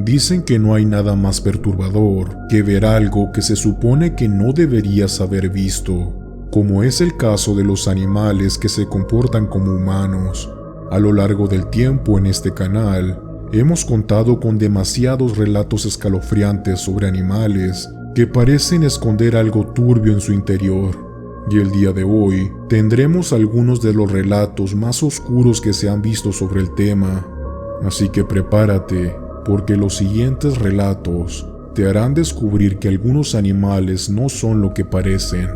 Dicen que no hay nada más perturbador que ver algo que se supone que no deberías haber visto, como es el caso de los animales que se comportan como humanos. A lo largo del tiempo en este canal, hemos contado con demasiados relatos escalofriantes sobre animales que parecen esconder algo turbio en su interior. Y el día de hoy tendremos algunos de los relatos más oscuros que se han visto sobre el tema. Así que prepárate, porque los siguientes relatos te harán descubrir que algunos animales no son lo que parecen.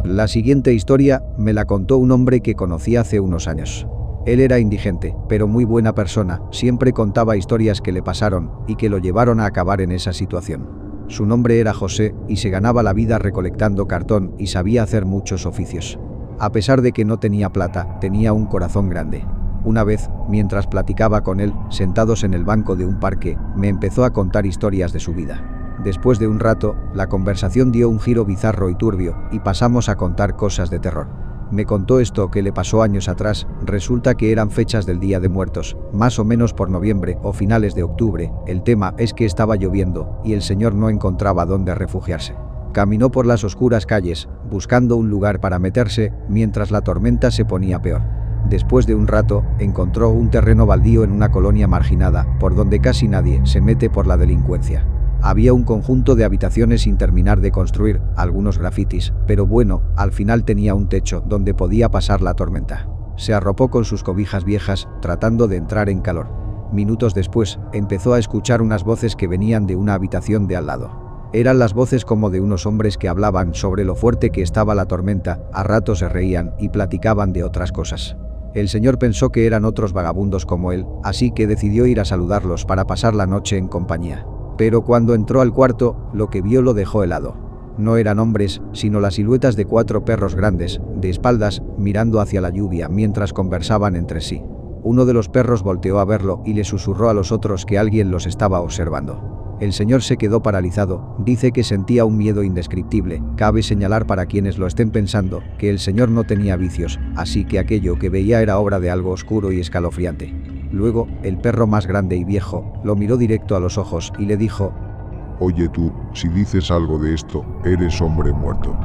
La siguiente historia me la contó un hombre que conocí hace unos años. Él era indigente, pero muy buena persona, siempre contaba historias que le pasaron y que lo llevaron a acabar en esa situación. Su nombre era José y se ganaba la vida recolectando cartón y sabía hacer muchos oficios. A pesar de que no tenía plata, tenía un corazón grande. Una vez, mientras platicaba con él, sentados en el banco de un parque, me empezó a contar historias de su vida. Después de un rato, la conversación dio un giro bizarro y turbio y pasamos a contar cosas de terror. Me contó esto que le pasó años atrás. Resulta que eran fechas del Día de Muertos, más o menos por noviembre o finales de octubre. El tema es que estaba lloviendo y el señor no encontraba dónde refugiarse. Caminó por las oscuras calles, buscando un lugar para meterse, mientras la tormenta se ponía peor. Después de un rato, encontró un terreno baldío en una colonia marginada, por donde casi nadie se mete por la delincuencia. Había un conjunto de habitaciones sin terminar de construir, algunos grafitis, pero bueno, al final tenía un techo donde podía pasar la tormenta. Se arropó con sus cobijas viejas, tratando de entrar en calor. Minutos después, empezó a escuchar unas voces que venían de una habitación de al lado. Eran las voces como de unos hombres que hablaban sobre lo fuerte que estaba la tormenta, a ratos se reían y platicaban de otras cosas. El señor pensó que eran otros vagabundos como él, así que decidió ir a saludarlos para pasar la noche en compañía. Pero cuando entró al cuarto, lo que vio lo dejó helado. No eran hombres, sino las siluetas de 4 perros grandes, de espaldas, mirando hacia la lluvia mientras conversaban entre sí. Uno de los perros volteó a verlo y le susurró a los otros que alguien los estaba observando. El señor se quedó paralizado, dice que sentía un miedo indescriptible. Cabe señalar para quienes lo estén pensando, que el señor no tenía vicios, así que aquello que veía era obra de algo oscuro y escalofriante. Luego, el perro más grande y viejo, lo miró directo a los ojos y le dijo: «Oye tú, si dices algo de esto, eres hombre muerto».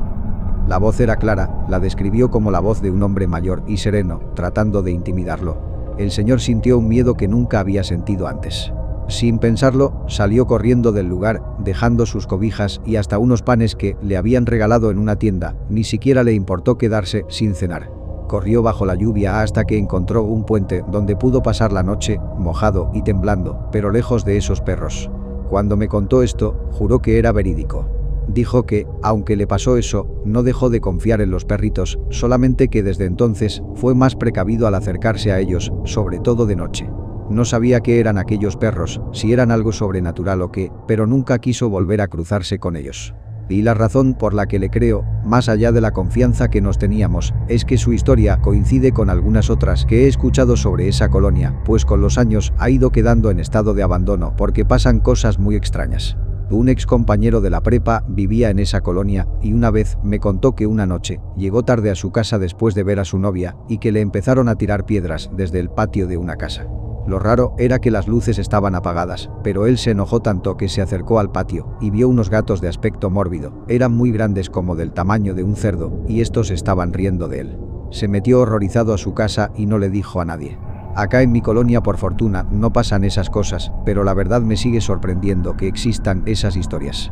La voz era clara, la describió como la voz de un hombre mayor y sereno, tratando de intimidarlo. El señor sintió un miedo que nunca había sentido antes. Sin pensarlo, salió corriendo del lugar, dejando sus cobijas y hasta unos panes que le habían regalado en una tienda. Ni siquiera le importó quedarse sin cenar. Corrió bajo la lluvia hasta que encontró un puente donde pudo pasar la noche, mojado y temblando, pero lejos de esos perros. Cuando me contó esto, juró que era verídico. Dijo que, aunque le pasó eso, no dejó de confiar en los perritos, solamente que desde entonces fue más precavido al acercarse a ellos, sobre todo de noche. No sabía qué eran aquellos perros, si eran algo sobrenatural o qué, pero nunca quiso volver a cruzarse con ellos. Y la razón por la que le creo, más allá de la confianza que nos teníamos, es que su historia coincide con algunas otras que he escuchado sobre esa colonia, pues con los años ha ido quedando en estado de abandono porque pasan cosas muy extrañas. Un ex compañero de la prepa vivía en esa colonia y una vez me contó que una noche llegó tarde a su casa después de ver a su novia y que le empezaron a tirar piedras desde el patio de una casa. Lo raro era que las luces estaban apagadas, pero él se enojó tanto que se acercó al patio y vio unos gatos de aspecto mórbido. Eran muy grandes, como del tamaño de un cerdo, y estos estaban riendo de él. Se metió horrorizado a su casa y no le dijo a nadie. Acá en mi colonia, por fortuna, no pasan esas cosas, pero la verdad me sigue sorprendiendo que existan esas historias.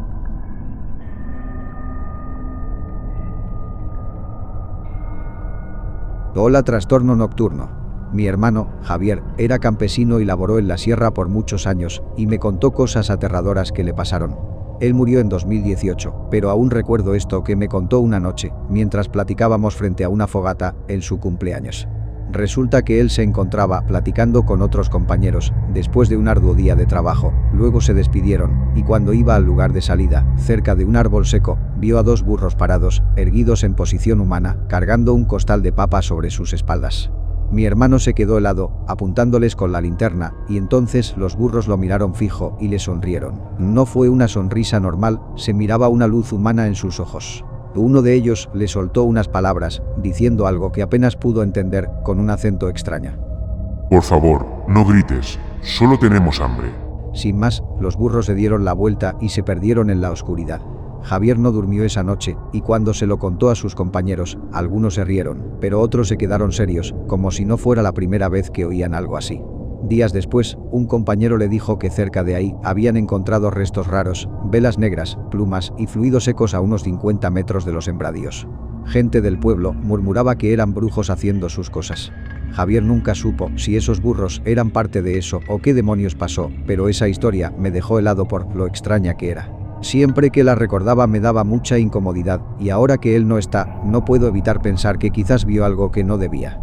Hola, trastorno nocturno. Mi hermano, Javier, era campesino y laboró en la sierra por muchos años, y me contó cosas aterradoras que le pasaron. Él murió en 2018, pero aún recuerdo esto que me contó una noche, mientras platicábamos frente a una fogata, en su cumpleaños. Resulta que él se encontraba platicando con otros compañeros, después de un arduo día de trabajo. Luego se despidieron, y cuando iba al lugar de salida, cerca de un árbol seco, vio a 2 burros parados, erguidos en posición humana, cargando un costal de papa sobre sus espaldas. Mi hermano se quedó helado, apuntándoles con la linterna, y entonces los burros lo miraron fijo y le sonrieron. No fue una sonrisa normal, se miraba una luz humana en sus ojos. Uno de ellos le soltó unas palabras, diciendo algo que apenas pudo entender, con un acento extraño. Por favor, no grites. Solo tenemos hambre. Sin más, los burros se dieron la vuelta y se perdieron en la oscuridad. Javier no durmió esa noche, y cuando se lo contó a sus compañeros, algunos se rieron, pero otros se quedaron serios, como si no fuera la primera vez que oían algo así. Días después, un compañero le dijo que cerca de ahí habían encontrado restos raros, velas negras, plumas y fluidos secos a unos 50 metros de los sembradíos. Gente del pueblo murmuraba que eran brujos haciendo sus cosas. Javier nunca supo si esos burros eran parte de eso o qué demonios pasó, pero esa historia me dejó helado por lo extraña que era. Siempre que la recordaba me daba mucha incomodidad, y ahora que él no está, no puedo evitar pensar que quizás vio algo que no debía.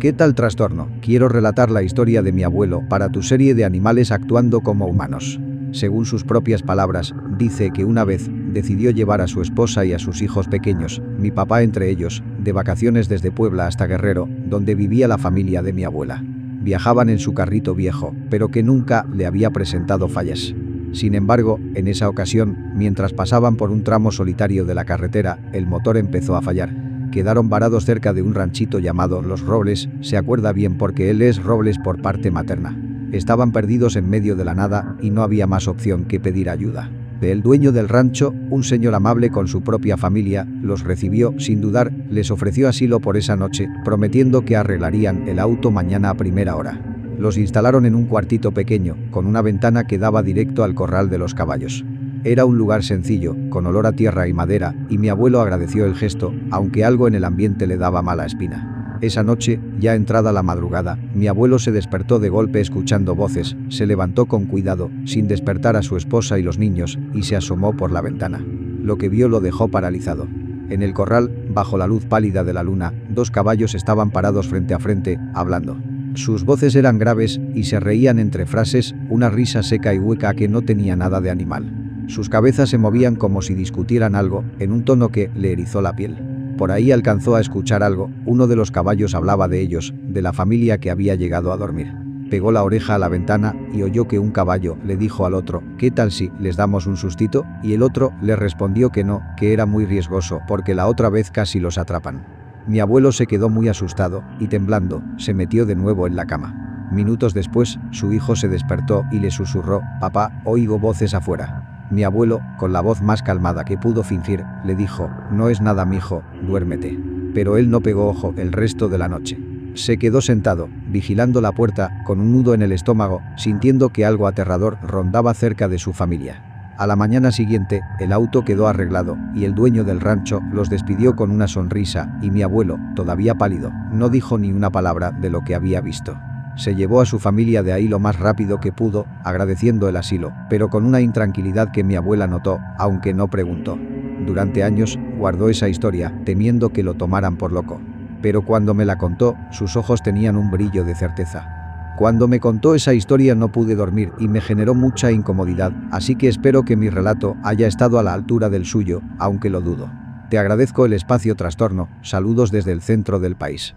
¿Qué tal trastorno? Quiero relatar la historia de mi abuelo para tu serie de animales actuando como humanos. Según sus propias palabras, dice que una vez decidió llevar a su esposa y a sus hijos pequeños, mi papá entre ellos, de vacaciones desde Puebla hasta Guerrero, donde vivía la familia de mi abuela. Viajaban en su carrito viejo, pero que nunca le había presentado fallas. Sin embargo, en esa ocasión, mientras pasaban por un tramo solitario de la carretera, el motor empezó a fallar. Quedaron varados cerca de un ranchito llamado Los Robles, se acuerda bien porque él es Robles por parte materna. Estaban perdidos en medio de la nada y no había más opción que pedir ayuda. El dueño del rancho, un señor amable con su propia familia, los recibió sin dudar, les ofreció asilo por esa noche, prometiendo que arreglarían el auto mañana a primera hora. Los instalaron en un cuartito pequeño, con una ventana que daba directo al corral de los caballos. Era un lugar sencillo, con olor a tierra y madera, y mi abuelo agradeció el gesto, aunque algo en el ambiente le daba mala espina. Esa noche, ya entrada la madrugada, mi abuelo se despertó de golpe escuchando voces, se levantó con cuidado, sin despertar a su esposa y los niños, y se asomó por la ventana. Lo que vio lo dejó paralizado. En el corral, bajo la luz pálida de la luna, 2 caballos estaban parados frente a frente, hablando. Sus voces eran graves y se reían entre frases, una risa seca y hueca que no tenía nada de animal. Sus cabezas se movían como si discutieran algo, en un tono que le erizó la piel. Por ahí alcanzó a escuchar algo, uno de los caballos hablaba de ellos, de la familia que había llegado a dormir. Pegó la oreja a la ventana y oyó que un caballo le dijo al otro, ¿qué tal si les damos un sustito? Y el otro le respondió que no, que era muy riesgoso porque la otra vez casi los atrapan. Mi abuelo se quedó muy asustado y temblando, se metió de nuevo en la cama. Minutos después, su hijo se despertó y le susurró, papá, oigo voces afuera. Mi abuelo, con la voz más calmada que pudo fingir, le dijo, no es nada mijo, duérmete. Pero él no pegó ojo el resto de la noche. Se quedó sentado, vigilando la puerta, con un nudo en el estómago, sintiendo que algo aterrador rondaba cerca de su familia. A la mañana siguiente, el auto quedó arreglado, y el dueño del rancho los despidió con una sonrisa, y mi abuelo, todavía pálido, no dijo ni una palabra de lo que había visto. Se llevó a su familia de ahí lo más rápido que pudo, agradeciendo el asilo, pero con una intranquilidad que mi abuela notó, aunque no preguntó. Durante años, guardó esa historia, temiendo que lo tomaran por loco. Pero cuando me la contó, sus ojos tenían un brillo de certeza. Cuando me contó esa historia no pude dormir y me generó mucha incomodidad, así que espero que mi relato haya estado a la altura del suyo, aunque lo dudo. Te agradezco el espacio Trastorno, saludos desde el centro del país.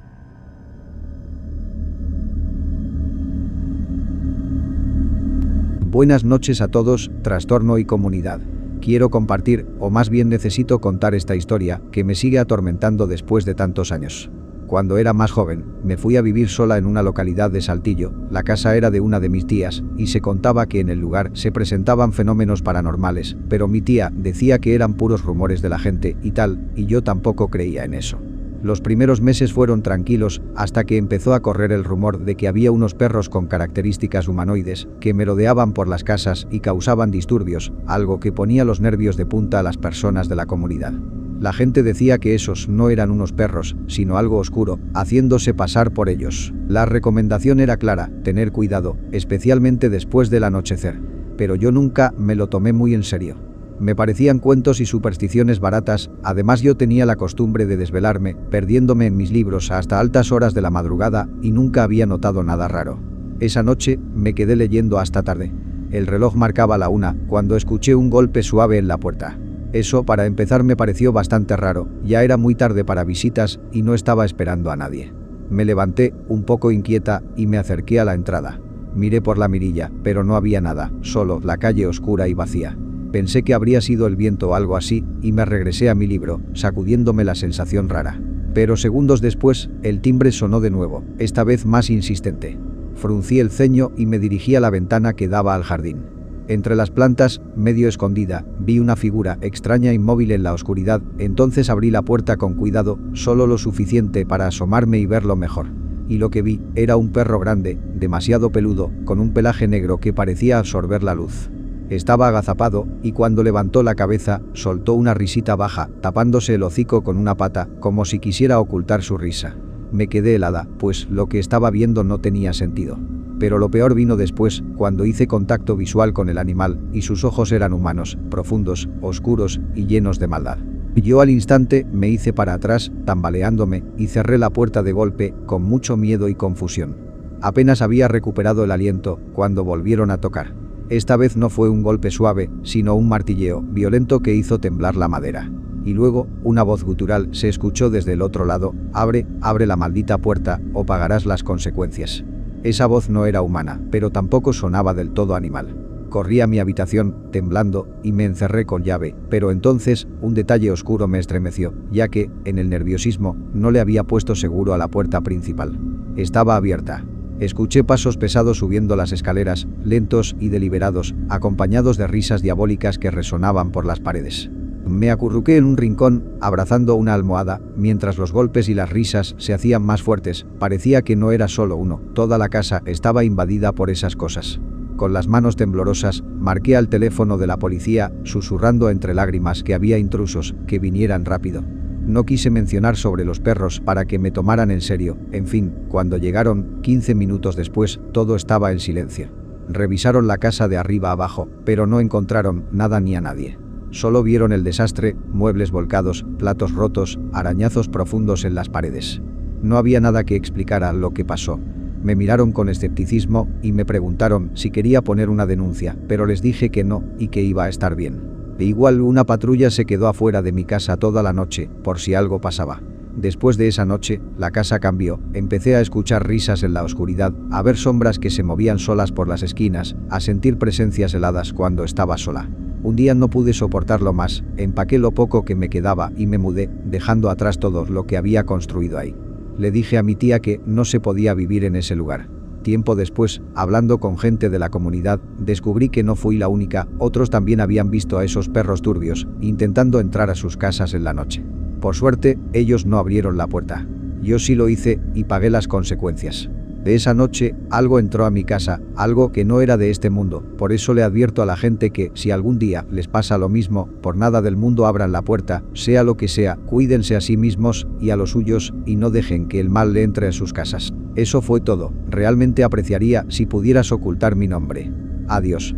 Buenas noches a todos, Trastorno y comunidad. Quiero compartir, o más bien necesito contar esta historia, que me sigue atormentando después de tantos años. Cuando era más joven, me fui a vivir sola en una localidad de Saltillo, la casa era de una de mis tías, y se contaba que en el lugar se presentaban fenómenos paranormales, pero mi tía decía que eran puros rumores de la gente y tal, y yo tampoco creía en eso. Los primeros meses fueron tranquilos hasta que empezó a correr el rumor de que había unos perros con características humanoides que merodeaban por las casas y causaban disturbios, algo que ponía los nervios de punta a las personas de la comunidad. La gente decía que esos no eran unos perros, sino algo oscuro, haciéndose pasar por ellos. La recomendación era clara, tener cuidado, especialmente después del anochecer. Pero yo nunca me lo tomé muy en serio. Me parecían cuentos y supersticiones baratas, además yo tenía la costumbre de desvelarme, perdiéndome en mis libros hasta altas horas de la madrugada y nunca había notado nada raro. Esa noche me quedé leyendo hasta tarde. El reloj marcaba la 1 cuando escuché un golpe suave en la puerta. Eso para empezar me pareció bastante raro, ya era muy tarde para visitas y no estaba esperando a nadie. Me levanté, un poco inquieta, y me acerqué a la entrada. Miré por la mirilla, pero no había nada, solo la calle oscura y vacía. Pensé que habría sido el viento o algo así, y me regresé a mi libro, sacudiéndome la sensación rara. Pero segundos después, el timbre sonó de nuevo, esta vez más insistente. Fruncí el ceño y me dirigí a la ventana que daba al jardín. Entre las plantas, medio escondida, vi una figura extraña inmóvil en la oscuridad. Entonces abrí la puerta con cuidado, solo lo suficiente para asomarme y verlo mejor. Y lo que vi era un perro grande, demasiado peludo, con un pelaje negro que parecía absorber la luz. Estaba agazapado, y cuando levantó la cabeza, soltó una risita baja, tapándose el hocico con una pata, como si quisiera ocultar su risa. Me quedé helada, pues lo que estaba viendo no tenía sentido. Pero lo peor vino después, cuando hice contacto visual con el animal, y sus ojos eran humanos, profundos, oscuros y llenos de maldad. Yo al instante me hice para atrás, tambaleándome, y cerré la puerta de golpe, con mucho miedo y confusión. Apenas había recuperado el aliento, cuando volvieron a tocar. Esta vez no fue un golpe suave, sino un martilleo violento que hizo temblar la madera. Y luego, una voz gutural se escuchó desde el otro lado: abre la maldita puerta, o pagarás las consecuencias. Esa voz no era humana, pero tampoco sonaba del todo animal. Corrí a mi habitación, temblando, y me encerré con llave, pero entonces, un detalle oscuro me estremeció, ya que, en el nerviosismo, no le había puesto seguro a la puerta principal. Estaba abierta. Escuché pasos pesados subiendo las escaleras, lentos y deliberados, acompañados de risas diabólicas que resonaban por las paredes. Me acurruqué en un rincón, abrazando una almohada, mientras los golpes y las risas se hacían más fuertes. Parecía que no era solo uno, toda la casa estaba invadida por esas cosas. Con las manos temblorosas, marqué al teléfono de la policía, susurrando entre lágrimas que había intrusos, que vinieran rápido. No quise mencionar sobre los perros para que me tomaran en serio. En fin, cuando llegaron, 15 minutos después, todo estaba en silencio. Revisaron la casa de arriba abajo, pero no encontraron nada ni a nadie. Solo vieron el desastre: muebles volcados, platos rotos, arañazos profundos en las paredes. No había nada que explicara lo que pasó. Me miraron con escepticismo y me preguntaron si quería poner una denuncia, pero les dije que no y que iba a estar bien. E igual una patrulla se quedó afuera de mi casa toda la noche, por si algo pasaba. Después de esa noche, la casa cambió. Empecé a escuchar risas en la oscuridad, a ver sombras que se movían solas por las esquinas, a sentir presencias heladas cuando estaba sola. Un día no pude soportarlo más, empaqué lo poco que me quedaba y me mudé, dejando atrás todo lo que había construido ahí. Le dije a mi tía que no se podía vivir en ese lugar. Tiempo después, hablando con gente de la comunidad, descubrí que no fui la única. Otros también habían visto a esos perros turbios, intentando entrar a sus casas en la noche. Por suerte, ellos no abrieron la puerta. Yo sí lo hice, y pagué las consecuencias. De esa noche, algo entró a mi casa, algo que no era de este mundo. Por eso le advierto a la gente que, si algún día les pasa lo mismo, por nada del mundo abran la puerta, sea lo que sea, cuídense a sí mismos y a los suyos, y no dejen que el mal le entre a sus casas. Eso fue todo. Realmente apreciaría si pudieras ocultar mi nombre. Adiós.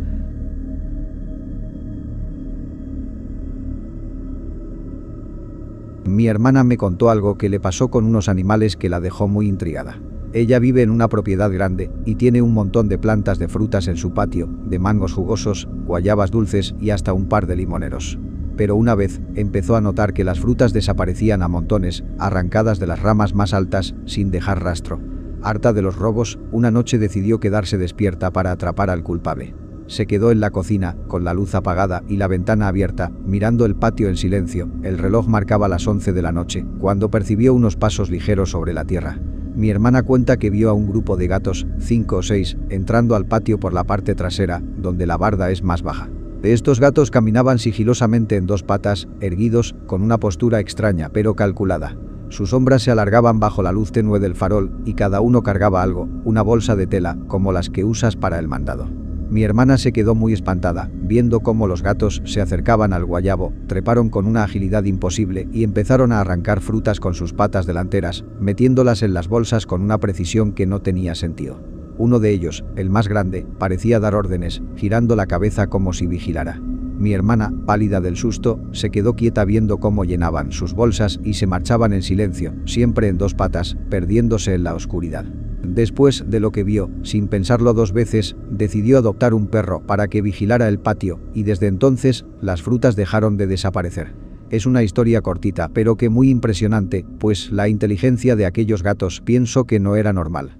Mi hermana me contó algo que le pasó con unos animales que la dejó muy intrigada. Ella vive en una propiedad grande y tiene un montón de plantas de frutas en su patio, de mangos jugosos, guayabas dulces y hasta un par de limoneros. Pero una vez empezó a notar que las frutas desaparecían a montones, arrancadas de las ramas más altas, sin dejar rastro. Harta de los robos, una noche decidió quedarse despierta para atrapar al culpable. Se quedó en la cocina, con la luz apagada y la ventana abierta, mirando el patio en silencio. El reloj marcaba las 11 de la noche, cuando percibió unos pasos ligeros sobre la tierra. Mi hermana cuenta que vio a un grupo de gatos, 5 o 6, entrando al patio por la parte trasera, donde la barda es más baja. Estos gatos caminaban sigilosamente en dos patas, erguidos, con una postura extraña pero calculada. Sus sombras se alargaban bajo la luz tenue del farol, y cada uno cargaba algo, una bolsa de tela, como las que usas para el mandado. Mi hermana se quedó muy espantada, viendo cómo los gatos se acercaban al guayabo, treparon con una agilidad imposible y empezaron a arrancar frutas con sus patas delanteras, metiéndolas en las bolsas con una precisión que no tenía sentido. Uno de ellos, el más grande, parecía dar órdenes, girando la cabeza como si vigilara. Mi hermana, pálida del susto, se quedó quieta viendo cómo llenaban sus bolsas y se marchaban en silencio, siempre en dos patas, perdiéndose en la oscuridad. Después de lo que vio, sin pensarlo dos veces, decidió adoptar un perro para que vigilara el patio, y desde entonces, las frutas dejaron de desaparecer. Es una historia cortita, pero que muy impresionante, pues la inteligencia de aquellos gatos pienso que no era normal.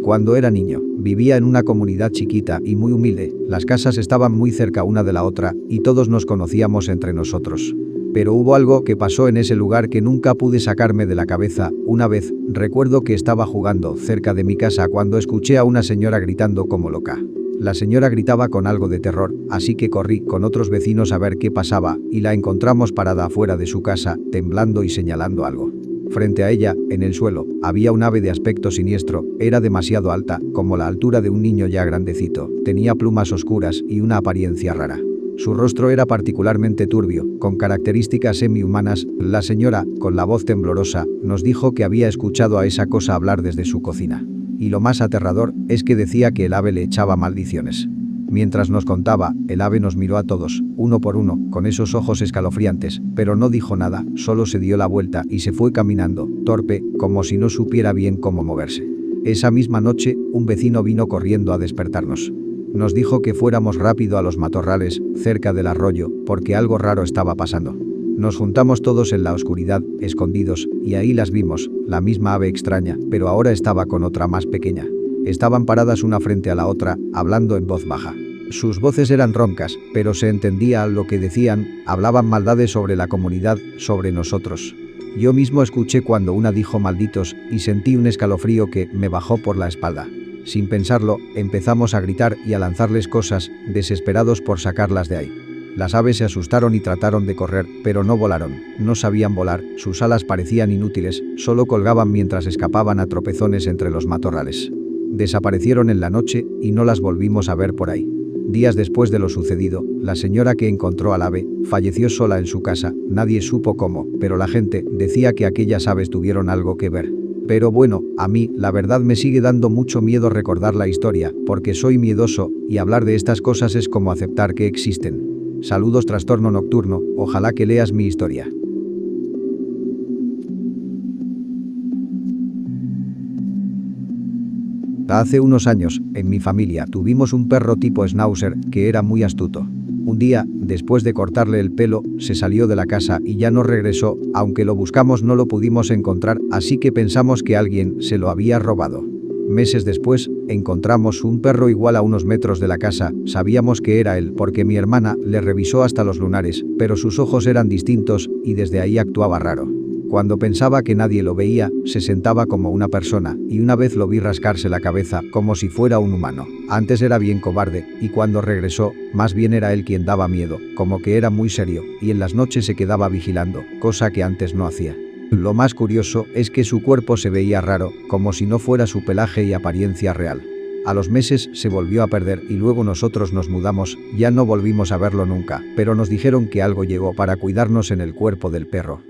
Cuando era niño, vivía en una comunidad chiquita y muy humilde, las casas estaban muy cerca una de la otra y todos nos conocíamos entre nosotros. Pero hubo algo que pasó en ese lugar que nunca pude sacarme de la cabeza. Una vez, recuerdo que estaba jugando cerca de mi casa cuando escuché a una señora gritando como loca. La señora gritaba con algo de terror, así que corrí con otros vecinos a ver qué pasaba y la encontramos parada afuera de su casa, temblando y señalando algo. Frente a ella, en el suelo, había un ave de aspecto siniestro, era demasiado alta, como la altura de un niño ya grandecito, tenía plumas oscuras y una apariencia rara. Su rostro era particularmente turbio, con características semi-humanas. La señora, con la voz temblorosa, nos dijo que había escuchado a esa cosa hablar desde su cocina. Y lo más aterrador es que decía que el ave le echaba maldiciones. Mientras nos contaba, el ave nos miró a todos, uno por uno, con esos ojos escalofriantes, pero no dijo nada, solo se dio la vuelta y se fue caminando, torpe, como si no supiera bien cómo moverse. Esa misma noche, un vecino vino corriendo a despertarnos. Nos dijo que fuéramos rápido a los matorrales, cerca del arroyo, porque algo raro estaba pasando. Nos juntamos todos en la oscuridad, escondidos, y ahí las vimos, la misma ave extraña, pero ahora estaba con otra más pequeña. Estaban paradas una frente a la otra, hablando en voz baja. Sus voces eran roncas, pero se entendía lo que decían, hablaban maldades sobre la comunidad, sobre nosotros. Yo mismo escuché cuando una dijo malditos y sentí un escalofrío que me bajó por la espalda. Sin pensarlo, empezamos a gritar y a lanzarles cosas, desesperados por sacarlas de ahí. Las aves se asustaron y trataron de correr, pero no volaron, no sabían volar, sus alas parecían inútiles, solo colgaban mientras escapaban a tropezones entre los matorrales. Desaparecieron en la noche y no las volvimos a ver por ahí. Días después de lo sucedido, la señora que encontró al ave falleció sola en su casa, nadie supo cómo, pero la gente decía que aquellas aves tuvieron algo que ver. Pero bueno, a mí, la verdad me sigue dando mucho miedo recordar la historia, porque soy miedoso, y hablar de estas cosas es como aceptar que existen. Saludos Trastorno Nocturno, ojalá que leas mi historia. Hace unos años, en mi familia, tuvimos un perro tipo Schnauzer que era muy astuto. Un día, después de cortarle el pelo, se salió de la casa y ya no regresó, aunque lo buscamos no lo pudimos encontrar, así que pensamos que alguien se lo había robado. Meses después, encontramos un perro igual a unos metros de la casa, sabíamos que era él porque mi hermana le revisó hasta los lunares, pero sus ojos eran distintos y desde ahí actuaba raro. Cuando pensaba que nadie lo veía, se sentaba como una persona, y una vez lo vi rascarse la cabeza como si fuera un humano. Antes era bien cobarde, y cuando regresó, más bien era él quien daba miedo, como que era muy serio, y en las noches se quedaba vigilando, cosa que antes no hacía. Lo más curioso es que su cuerpo se veía raro, como si no fuera su pelaje y apariencia real. A los meses se volvió a perder y luego nosotros nos mudamos, ya no volvimos a verlo nunca, pero nos dijeron que algo llegó para cuidarnos en el cuerpo del perro.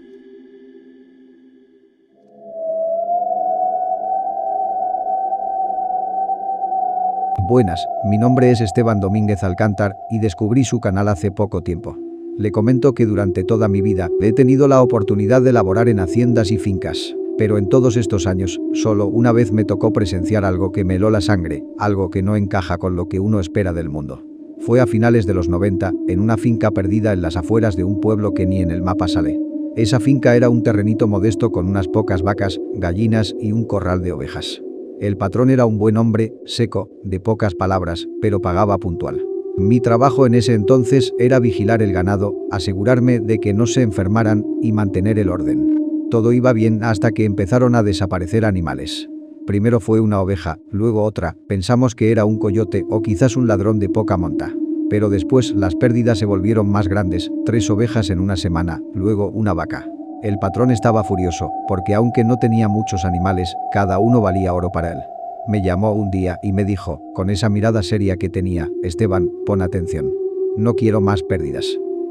Buenas, mi nombre es Esteban Domínguez Alcántar y descubrí su canal hace poco tiempo. Le comento que durante toda mi vida he tenido la oportunidad de laborar en haciendas y fincas, pero en todos estos años, solo una vez me tocó presenciar algo que me heló la sangre, algo que no encaja con lo que uno espera del mundo. Fue a finales de los 90, en una finca perdida en las afueras de un pueblo que ni en el mapa sale. Esa finca era un terrenito modesto con unas pocas vacas, gallinas y un corral de ovejas. El patrón era un buen hombre, seco, de pocas palabras, pero pagaba puntual. Mi trabajo en ese entonces era vigilar el ganado, asegurarme de que no se enfermaran y mantener el orden. Todo iba bien hasta que empezaron a desaparecer animales. Primero fue una oveja, luego otra, pensamos que era un coyote o quizás un ladrón de poca monta. Pero después las pérdidas se volvieron más grandes, 3 ovejas en una semana, luego una vaca. El patrón estaba furioso, porque aunque no tenía muchos animales, cada uno valía oro para él. Me llamó un día y me dijo, con esa mirada seria que tenía, Esteban, pon atención. No quiero más pérdidas.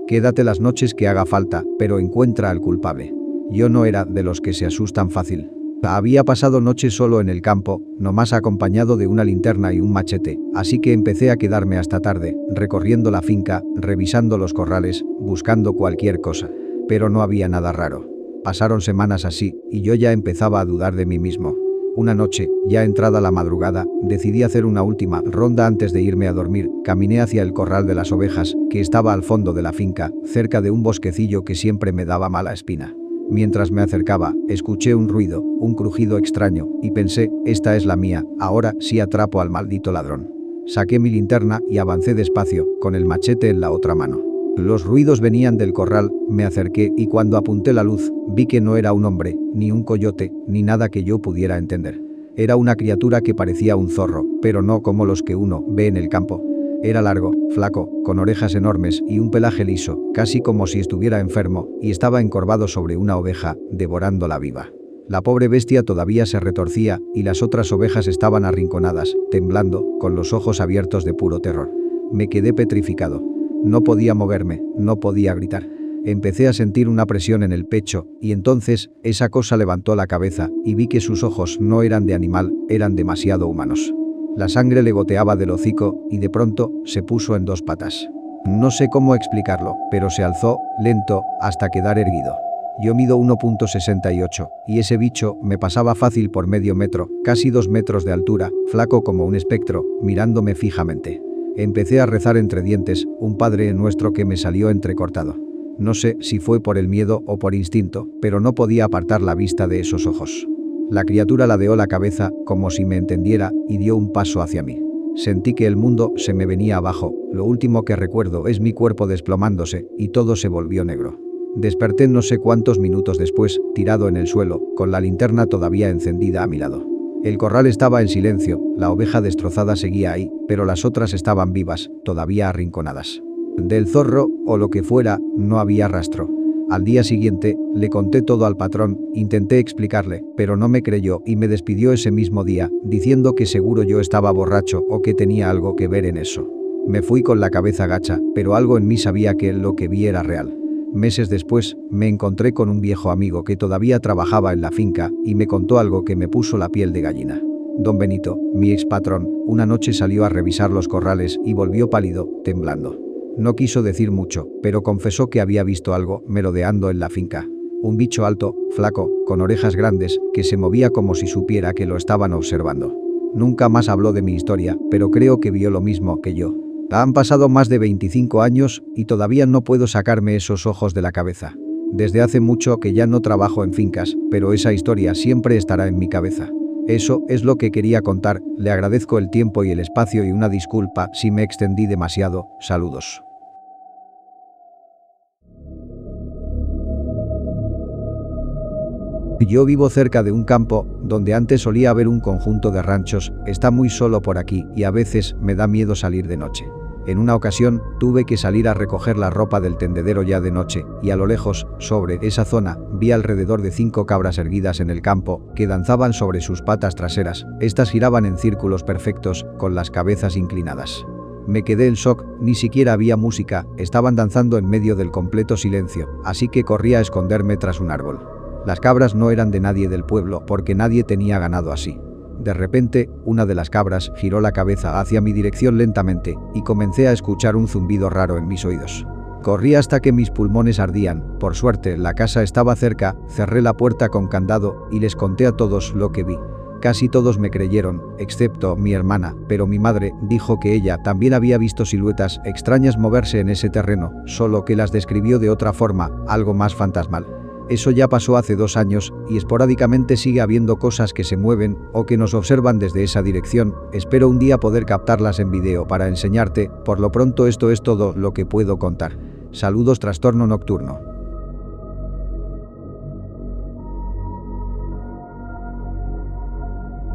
Quédate las noches que haga falta, pero encuentra al culpable. Yo no era de los que se asustan fácil. Había pasado noches solo en el campo, nomás acompañado de una linterna y un machete, así que empecé a quedarme hasta tarde, recorriendo la finca, revisando los corrales, buscando cualquier cosa. Pero no había nada raro. Pasaron semanas así, y yo ya empezaba a dudar de mí mismo. Una noche, ya entrada la madrugada, decidí hacer una última ronda antes de irme a dormir. Caminé hacia el corral de las ovejas, que estaba al fondo de la finca, cerca de un bosquecillo que siempre me daba mala espina. Mientras me acercaba, escuché un ruido, un crujido extraño, y pensé, esta es la mía, ahora sí atrapo al maldito ladrón. Saqué mi linterna y avancé despacio, con el machete en la otra mano. Los ruidos venían del corral, me acerqué y cuando apunté la luz, vi que no era un hombre, ni un coyote, ni nada que yo pudiera entender. Era una criatura que parecía un zorro, pero no como los que uno ve en el campo. Era largo, flaco, con orejas enormes y un pelaje liso, casi como si estuviera enfermo, y estaba encorvado sobre una oveja, devorándola viva. La pobre bestia todavía se retorcía y las otras ovejas estaban arrinconadas, temblando, con los ojos abiertos de puro terror. Me quedé petrificado. No podía moverme, no podía gritar. Empecé a sentir una presión en el pecho y entonces esa cosa levantó la cabeza y vi que sus ojos no eran de animal, eran demasiado humanos. La sangre le goteaba del hocico y de pronto se puso en dos patas. No sé cómo explicarlo, pero se alzó, lento, hasta quedar erguido. Yo mido 1,68 y ese bicho me pasaba fácil por medio metro, casi 2 metros de altura, flaco como un espectro, mirándome fijamente. Empecé a rezar entre dientes, un Padre Nuestro que me salió entrecortado. No sé si fue por el miedo o por instinto, pero no podía apartar la vista de esos ojos. La criatura ladeó la cabeza, como si me entendiera, y dio un paso hacia mí. Sentí que el mundo se me venía abajo, lo último que recuerdo es mi cuerpo desplomándose, y todo se volvió negro. Desperté no sé cuántos minutos después, tirado en el suelo, con la linterna todavía encendida a mi lado. El corral estaba en silencio, la oveja destrozada seguía ahí, pero las otras estaban vivas, todavía arrinconadas. Del zorro, o lo que fuera, no había rastro. Al día siguiente, le conté todo al patrón, intenté explicarle, pero no me creyó y me despidió ese mismo día, diciendo que seguro yo estaba borracho o que tenía algo que ver en eso. Me fui con la cabeza gacha, pero algo en mí sabía que lo que vi era real. Meses después, me encontré con un viejo amigo que todavía trabajaba en la finca y me contó algo que me puso la piel de gallina. Don Benito, mi expatrón, una noche salió a revisar los corrales y volvió pálido, temblando. No quiso decir mucho, pero confesó que había visto algo merodeando en la finca. Un bicho alto, flaco, con orejas grandes, que se movía como si supiera que lo estaban observando. Nunca más habló de mi historia, pero creo que vio lo mismo que yo. Han pasado más de 25 años y todavía no puedo sacarme esos ojos de la cabeza. Desde hace mucho que ya no trabajo en fincas, pero esa historia siempre estará en mi cabeza. Eso es lo que quería contar, le agradezco el tiempo y el espacio y una disculpa si me extendí demasiado, saludos. Yo vivo cerca de un campo, donde antes solía haber un conjunto de ranchos, está muy solo por aquí y a veces me da miedo salir de noche. En una ocasión, tuve que salir a recoger la ropa del tendedero ya de noche, y a lo lejos, sobre esa zona, vi alrededor de 5 cabras erguidas en el campo, que danzaban sobre sus patas traseras. Estas giraban en círculos perfectos, con las cabezas inclinadas. Me quedé en shock, ni siquiera había música, estaban danzando en medio del completo silencio, así que corrí a esconderme tras un árbol. Las cabras no eran de nadie del pueblo, porque nadie tenía ganado así. De repente, una de las cabras giró la cabeza hacia mi dirección lentamente, y comencé a escuchar un zumbido raro en mis oídos. Corrí hasta que mis pulmones ardían, por suerte la casa estaba cerca, cerré la puerta con candado y les conté a todos lo que vi. Casi todos me creyeron, excepto mi hermana, pero mi madre dijo que ella también había visto siluetas extrañas moverse en ese terreno, solo que las describió de otra forma, algo más fantasmal. Eso ya pasó hace 2 años y esporádicamente sigue habiendo cosas que se mueven o que nos observan desde esa dirección. Espero un día poder captarlas en video para enseñarte. Por lo pronto esto es todo lo que puedo contar. Saludos, Trastorno Nocturno.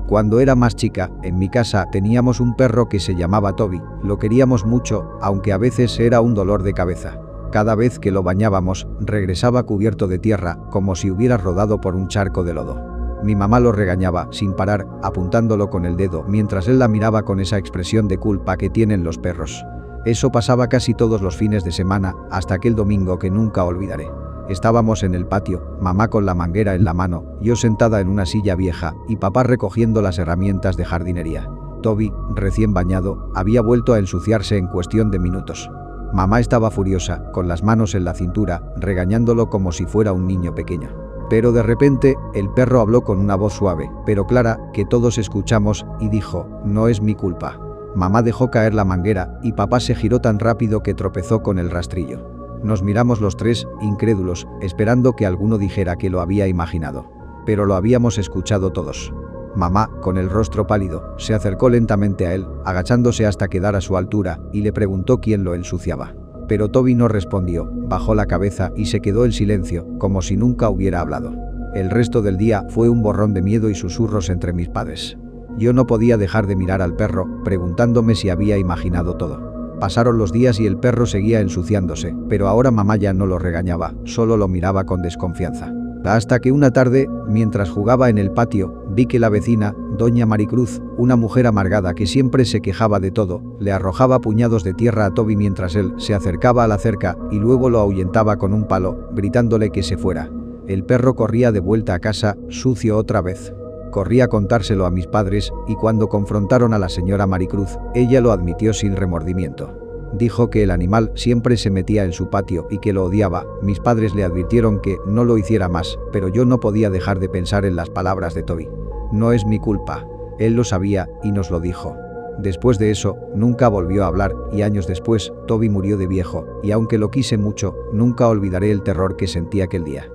Cuando era más chica, en mi casa teníamos un perro que se llamaba Toby. Lo queríamos mucho, aunque a veces era un dolor de cabeza. Cada vez que lo bañábamos, regresaba cubierto de tierra, como si hubiera rodado por un charco de lodo. Mi mamá lo regañaba, sin parar, apuntándolo con el dedo, mientras él la miraba con esa expresión de culpa que tienen los perros. Eso pasaba casi todos los fines de semana, hasta aquel domingo que nunca olvidaré. Estábamos en el patio, mamá con la manguera en la mano, yo sentada en una silla vieja, y papá recogiendo las herramientas de jardinería. Toby, recién bañado, había vuelto a ensuciarse en cuestión de minutos. Mamá estaba furiosa, con las manos en la cintura, regañándolo como si fuera un niño pequeño. Pero de repente, el perro habló con una voz suave, pero clara, que todos escuchamos, y dijo: «No es mi culpa». Mamá dejó caer la manguera, y papá se giró tan rápido que tropezó con el rastrillo. Nos miramos los tres, incrédulos, esperando que alguno dijera que lo había imaginado. Pero lo habíamos escuchado todos. Mamá, con el rostro pálido, se acercó lentamente a él, agachándose hasta quedar a su altura, y le preguntó quién lo ensuciaba. Pero Toby no respondió, bajó la cabeza y se quedó en silencio, como si nunca hubiera hablado. El resto del día fue un borrón de miedo y susurros entre mis padres. Yo no podía dejar de mirar al perro, preguntándome si había imaginado todo. Pasaron los días y el perro seguía ensuciándose, pero ahora mamá ya no lo regañaba, solo lo miraba con desconfianza. Hasta que una tarde, mientras jugaba en el patio, vi que la vecina, doña Maricruz, una mujer amargada que siempre se quejaba de todo, le arrojaba puñados de tierra a Toby mientras él se acercaba a la cerca y luego lo ahuyentaba con un palo, gritándole que se fuera. El perro corría de vuelta a casa, sucio otra vez. Corrí a contárselo a mis padres, y cuando confrontaron a la señora Maricruz, ella lo admitió sin remordimiento. Dijo que el animal siempre se metía en su patio y que lo odiaba. Mis padres le advirtieron que no lo hiciera más, pero yo no podía dejar de pensar en las palabras de Toby. No es mi culpa. Él lo sabía y nos lo dijo. Después de eso, nunca volvió a hablar, y años después, Toby murió de viejo, y aunque lo quise mucho, nunca olvidaré el terror que sentí aquel día.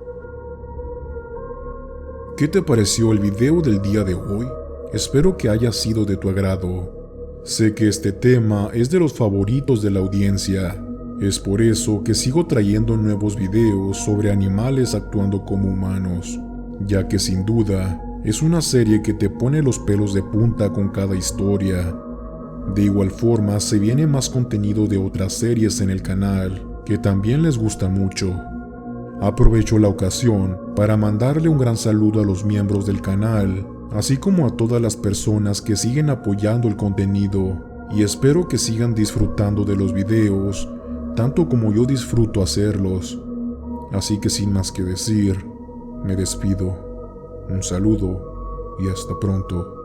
¿Qué te pareció el video del día de hoy? Espero que haya sido de tu agrado. Sé que este tema es de los favoritos de la audiencia. Es por eso que sigo trayendo nuevos videos sobre animales actuando como humanos, ya que sin duda es una serie que te pone los pelos de punta con cada historia. De igual forma, se viene más contenido de otras series en el canal que también les gusta mucho. Aprovecho la ocasión para mandarle un gran saludo a los miembros del canal, así como a todas las personas que siguen apoyando el contenido, y espero que sigan disfrutando de los videos, tanto como yo disfruto hacerlos. Así que sin más que decir, me despido. Un saludo y hasta pronto.